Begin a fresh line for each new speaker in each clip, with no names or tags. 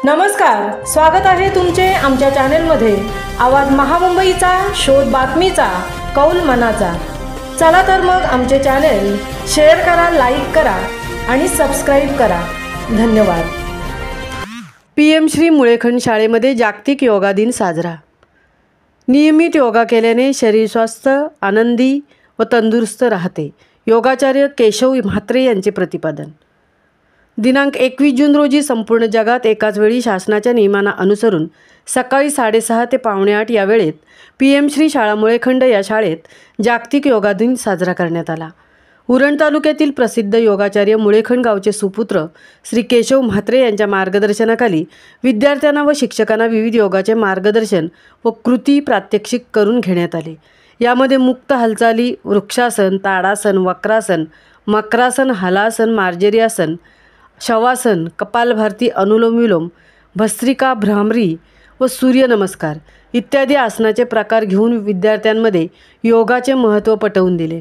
नमस्कार, स्वागत आहे तुमचे आमच्या चॅनेलमध्ये। आवाज महामुंबईचा, शोध बातमीचा, कौल मनाचा। चला तर मग आमचे चॅनेल शेअर करा, लाईक करा आणि सबस्क्राइब करा। धन्यवाद। PM श्री मुळेखंड शाळेमध्ये जागतिक योगा दिन साजरा। नियमित योगा केल्याने शरीर स्वस्थ, आनंदी व तंदुरुस्त राहते। योगाचार्य केशव म्हात्रे यांचे प्रतिपादन। दिनांक 21 जून रोजी संपूर्ण जगात एकाच वेळी शासनाच्या नियमांना अनुसरून सकाळी 6:30 ते 7:45 या वेळेत PM श्री शाळा मुळेखंड या शाळेत जागतिक योगा दिन साजरा करण्यात आला। उरण तालुक्यातील प्रसिद्ध योगाचार्य मुळेखंड गावचे सुपुत्र श्री केशव म्हात्रे यांच्या मार्गदर्शनाखाली विद्यार्थ्यांना व शिक्षकांना विविध योगाचे मार्गदर्शन व कृती प्रात्यक्षिक करून घेण्यात आले। यामध्ये मुक्त हालचाली, वृक्षासन, ताडासन, वक्रासन, मकरासन, हलासन, मार्जरीआसन, शवासन, कपालभाती, अनुलोम विलोम, भस्त्रिका, भ्रामरी व सूर्यनमस्कार इत्यादी आसनाचे प्रकार घेऊन विद्यार्थ्यांमध्ये योगाचे महत्त्व पटवून दिले।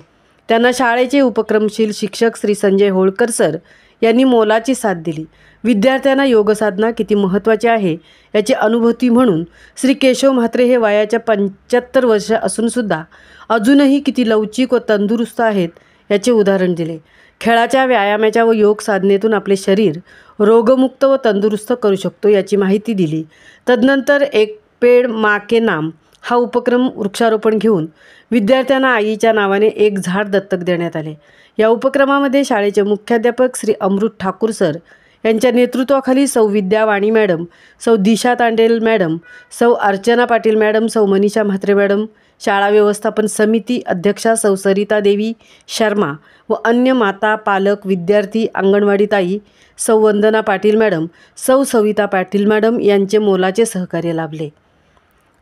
त्यांना शाळेचे उपक्रमशील शिक्षक श्री संजय होळकर सर यांनी मोलाची साथ दिली। विद्यार्थ्यांना योगसाधना किती महत्त्वाची आहे याची अनुभूती म्हणून श्री केशव म्हात्रे हे वयाच्या 75 वर्ष असूनसुद्धा अजूनही किती लवचिक व तंदुरुस्त आहेत याचे उदाहरण दिले। खेळाच्या, व्यायामाच्या व योग साधनेतून आपले शरीर रोगमुक्त व तंदुरुस्त करू शकतो याची माहिती दिली। तदनंतर एक पेड़ माँ के नाम हा उपक्रम वृक्षारोपण घेऊन विद्यार्थ्यांना आईच्या नावाने एक झाड दत्तक देण्यात आले। या उपक्रमामध्ये शाळेचे मुख्याध्यापक श्री अमृत ठाकूर सर यांच्या नेतृत्वाखाली सौ विद्या वाणी मॅडम, सौ दिशा तांडेल मॅडम, सौ अर्चना पाटील मॅडम, सौ मनीषा म्हात्रे मॅडम, शाळा व्यवस्थापन समिती अध्यक्षा सौ सरिता देवी शर्मा व अन्य माता, पालक, विद्यार्थी, अंगणवाडी ताई, सौ वंदना पाटील मॅडम, सौ सविता पाटील मॅडम यांचे मोलाचे सहकार्य लाभले।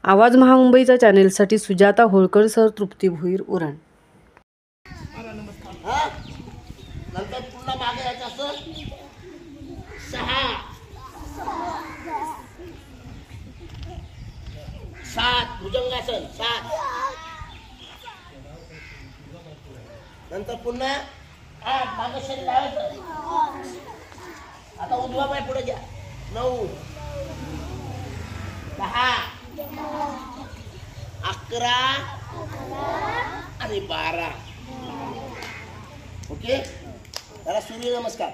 आवाज महामुंबईचा चॅनेलसाठी सुजाता होळकर सर, तृप्ती भुईर, उरण।
नंतर पुन्हा मागे यायचं असं 6 7 भुजंगासन 7 नंतर पुन्हा 8 मागे शरीर लावायचं। आता उजवा पाय पुढे घ्या 9 10 11 आणि 12 ओके। त्याला सूर्य नमस्कार।